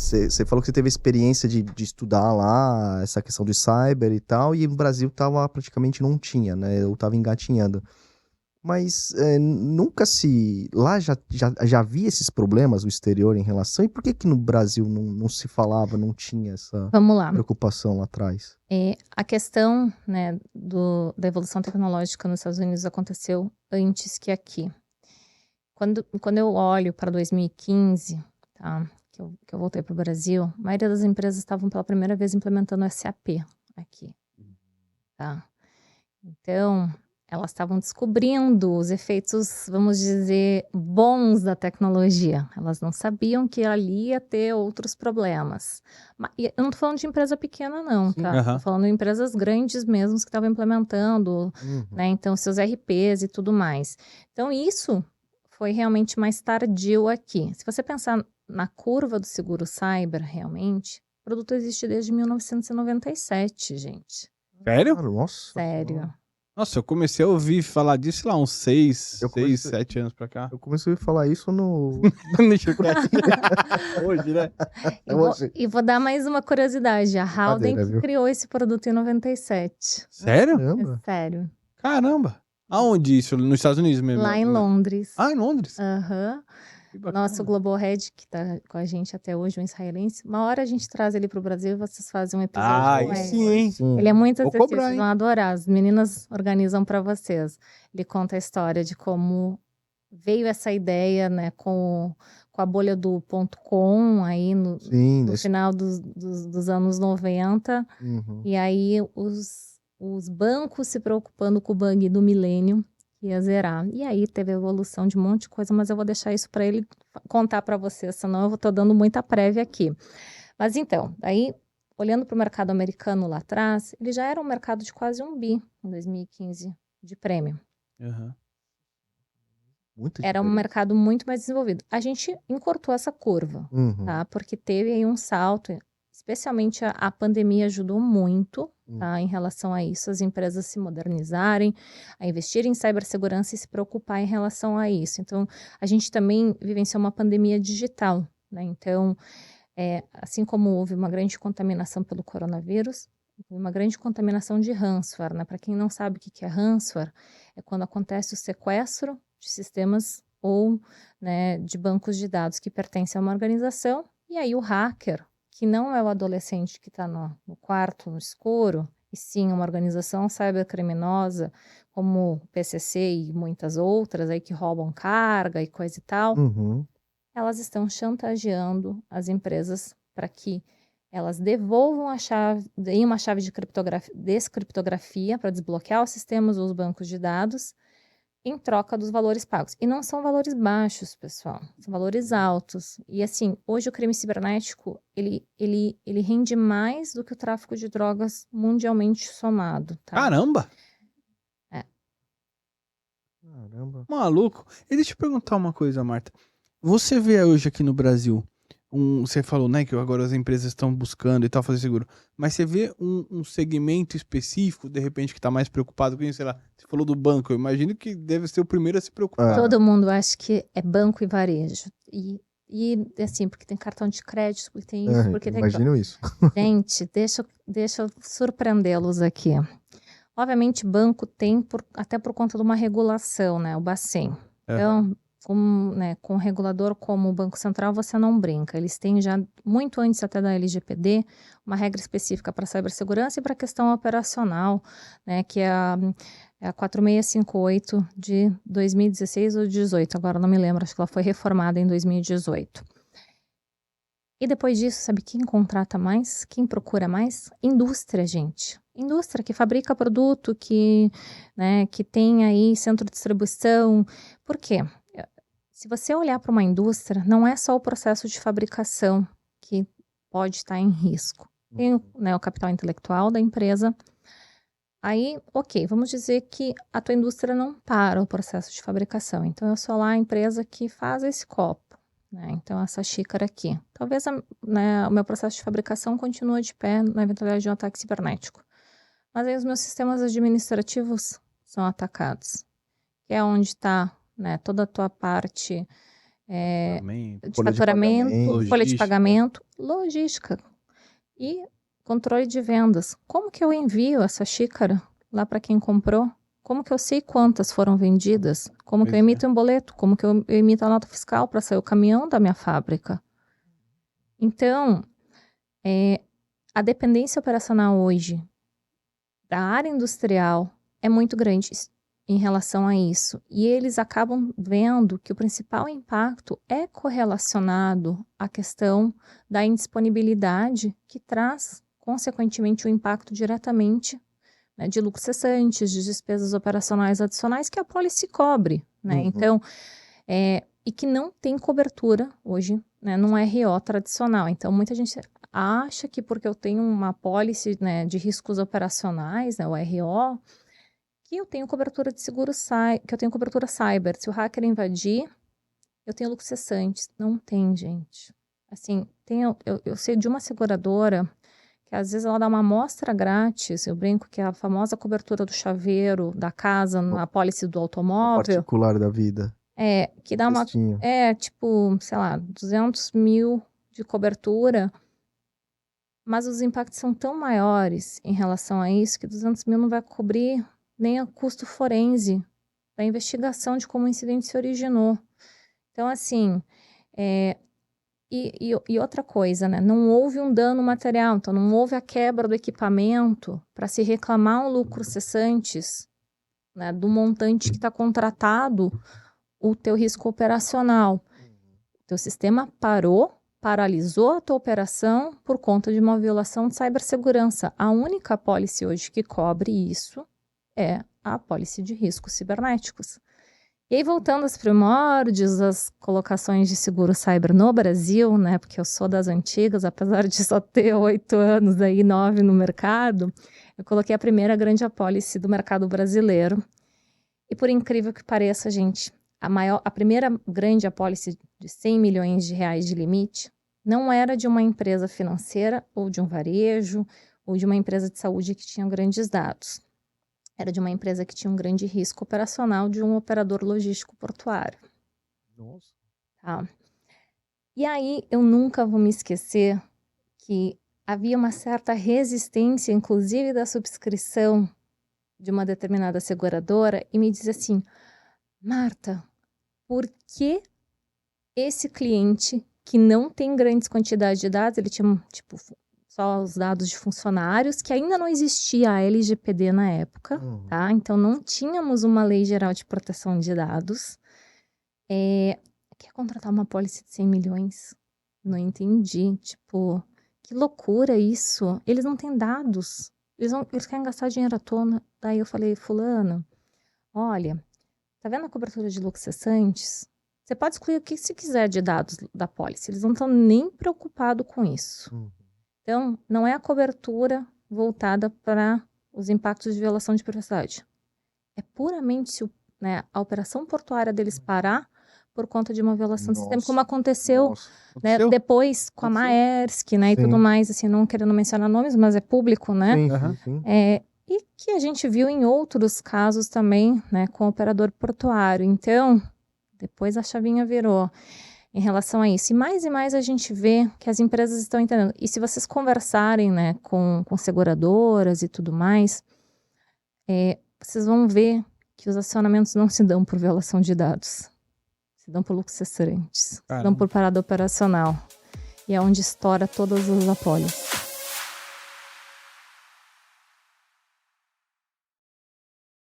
Você falou que você teve a experiência de estudar lá essa questão de cyber e tal, e no Brasil praticamente não tinha, né? Eu tava engatinhando. Mas nunca se. Lá já havia esses problemas no exterior em relação. E por que que no Brasil não se falava, não tinha essa Vamos lá. preocupação lá atrás? A questão, né, da evolução tecnológica nos Estados Unidos aconteceu antes que aqui. Quando eu olho para 2015, tá, que eu voltei para o Brasil, a maioria das empresas estavam pela primeira vez implementando SAP aqui. Tá? Então, elas estavam descobrindo os efeitos, vamos dizer, bons da tecnologia. Elas não sabiam que ali ia ter outros problemas. Eu não estou falando de empresa pequena, não, Sim. tá? Estou falando de empresas grandes mesmo que estavam implementando, né? Então, seus RPs e tudo mais. Então, isso foi realmente mais tardio aqui. Se você pensar na curva do seguro cyber, realmente, o produto existe desde 1997, gente. Sério? Nossa. Sério. Nossa, eu comecei a ouvir falar disso, sei lá, uns 6, Eu comecei- 7 anos pra cá. Eu comecei a ouvir falar isso no. Hoje, né? E vou dar mais uma curiosidade. A Howden que viu? criou esse produto em 97. Sério? Caramba. É sério. Caramba. Aonde isso? Nos Estados Unidos mesmo? Lá em Londres. Ah, em Londres? Aham. Que bacana. Nosso Global Head, que tá com a gente até hoje, um israelense. Uma hora a gente traz ele pro Brasil e vocês fazem um episódio Ah, com aí ele. sim, hein? Ele é muito Vou acessível, cobrar, vocês hein? vão adorar. As meninas organizam para vocês. Ele conta a história de como veio essa ideia, né, com a bolha do .com aí no final dos anos 90. E aí os bancos se preocupando com o bug do milênio que ia zerar. E aí teve a evolução de um monte de coisa, mas eu vou deixar isso para ele contar para vocês, senão eu estou dando muita prévia aqui. Mas então, aí olhando para o mercado americano lá atrás, ele já era um mercado de quase 1 bi em 2015 de prêmio. Era um mercado muito mais desenvolvido. A gente encurtou essa curva, tá? Porque teve aí um salto, especialmente a pandemia ajudou muito, tá? Em relação a isso, as empresas se modernizarem, a investir em cibersegurança e se preocupar em relação a isso. Então, a gente também vivenciou uma pandemia digital, né? Então, assim como houve uma grande contaminação pelo coronavírus, uma grande contaminação de ransomware, né? Para quem não sabe o que é ransomware, é quando acontece o sequestro de sistemas ou, né, de bancos de dados que pertencem a uma organização, e aí o hacker, que não é o adolescente que está no quarto, no escuro, e sim uma organização cybercriminosa, como o PCC e muitas outras aí que roubam carga e coisa e tal, elas estão chantageando as empresas para que elas devolvam a chave, deem uma chave de descriptografia para desbloquear os sistemas ou os bancos de dados em troca dos valores pagos. E não são valores baixos, pessoal. São valores altos. E assim, hoje o crime cibernético, ele rende mais do que o tráfico de drogas mundialmente somado, tá? Caramba! Caramba. Maluco. E deixa eu perguntar uma coisa, Marta. Você vê hoje aqui no Brasil, você falou, né, que agora as empresas estão buscando e tal, fazer seguro, mas você vê um segmento específico, de repente, que tá mais preocupado com, sei lá, você falou do banco, eu imagino que deve ser o primeiro a se preocupar. Todo mundo acha que é banco e varejo. E assim, porque tem cartão de crédito, porque tem isso, porque tem... Imagino isso. Gente, deixa eu surpreendê-los aqui. Obviamente, banco tem, até por conta de uma regulação, né? O Bacen. Então, com um regulador como o Banco Central, você não brinca. Eles têm já, muito antes até da LGPD, uma regra específica para cibersegurança e para a questão operacional, né? Que é a 4658 de 2016 ou 2018, agora não me lembro, acho que ela foi reformada em 2018. E depois disso, sabe quem contrata mais? Quem procura mais? Indústria, gente. Indústria que fabrica produto, que tem aí centro de distribuição. Por quê? Se você olhar para uma indústria, não é só o processo de fabricação que pode estar em risco. Tem o capital intelectual da empresa. Aí, ok, vamos dizer que a tua indústria não para o processo de fabricação. Então, eu sou lá a empresa que faz esse copo. Então, essa xícara aqui. Talvez o meu processo de fabricação continue de pé na eventualidade de um ataque cibernético. Mas aí os meus sistemas administrativos são atacados. Que é onde está toda a tua parte de faturamento, folha de pagamento, logística e controle de vendas. Como que eu envio essa xícara lá para quem comprou? Como que eu sei quantas foram vendidas? Como que eu emito um boleto? Como que eu emito a nota fiscal para sair o caminhão da minha fábrica? Então, a dependência operacional hoje da área industrial é muito grande em relação a isso. E eles acabam vendo que o principal impacto é correlacionado à questão da indisponibilidade, que traz, consequentemente, o impacto diretamente, né, de lucros cessantes, de despesas operacionais adicionais que a pólice cobre, né? Então, e que não tem cobertura hoje, né, num RO tradicional. Então, muita gente acha que porque eu tenho uma pólice, né, de riscos operacionais, né, o RO, que eu tenho cobertura de seguro que eu tenho cobertura cyber. Se o hacker invadir, eu tenho lucros cessantes. Não tem, gente. Assim, eu sei de uma seguradora que às vezes ela dá uma amostra grátis, eu brinco que é a famosa cobertura do chaveiro da casa na pólice do automóvel. Particular da vida. Que dá tipo, sei lá, 200 mil de cobertura, mas os impactos são tão maiores em relação a isso que 200 mil não vai cobrir nem o custo forense da investigação de como o incidente se originou. Então, assim, e outra coisa, né? Não houve um dano material, então não houve a quebra do equipamento para se reclamar um lucro cessantes, né, do montante que está contratado o teu risco operacional. O teu sistema paralisou a tua operação por conta de uma violação de cibersegurança. A única apólice hoje que cobre isso é a apólice de riscos cibernéticos. E aí, voltando aos primórdios, as colocações de seguro cyber no Brasil, né, porque eu sou das antigas, apesar de só ter 8 anos, aí 9 no mercado, eu coloquei a primeira grande apólice do mercado brasileiro. E por incrível que pareça, gente, a primeira grande apólice de 100 milhões de reais de limite não era de uma empresa financeira ou de um varejo ou de uma empresa de saúde que tinha grandes dados. Era de uma empresa que tinha um grande risco operacional de um operador logístico portuário. Nossa. Tá. E aí eu nunca vou me esquecer que havia uma certa resistência, inclusive da subscrição de uma determinada seguradora, e me diz assim: Marta, por que esse cliente que não tem grandes quantidades de dados, ele tinha tipo só os dados de funcionários, que ainda não existia a LGPD na época, tá? Então não tínhamos uma lei geral de proteção de dados. Quer contratar uma pólice de 100 milhões? Não entendi, tipo, que loucura isso. Eles não têm dados, eles querem gastar dinheiro à tona. Daí eu falei: fulano, olha, tá vendo a cobertura de lucros cessantes? Você pode excluir o que você quiser de dados da pólice, eles não estão nem preocupados com isso. Então, não é a cobertura voltada para os impactos de violação de privacidade. É puramente se a operação portuária deles parar por conta de uma violação de sistema, como aconteceu, né, depois com a Maersk, né, e tudo mais, assim, não querendo mencionar nomes, mas é público, né? Sim. E que a gente viu em outros casos também, né, com o operador portuário. Então, depois a chavinha virou em relação a isso. E mais a gente vê que as empresas estão entendendo. E se vocês conversarem, né, com seguradoras e tudo mais, vocês vão ver que os acionamentos não se dão por violação de dados. Se dão por lucros cessantes. Se dão por parada operacional. E é onde estoura todas as apólices.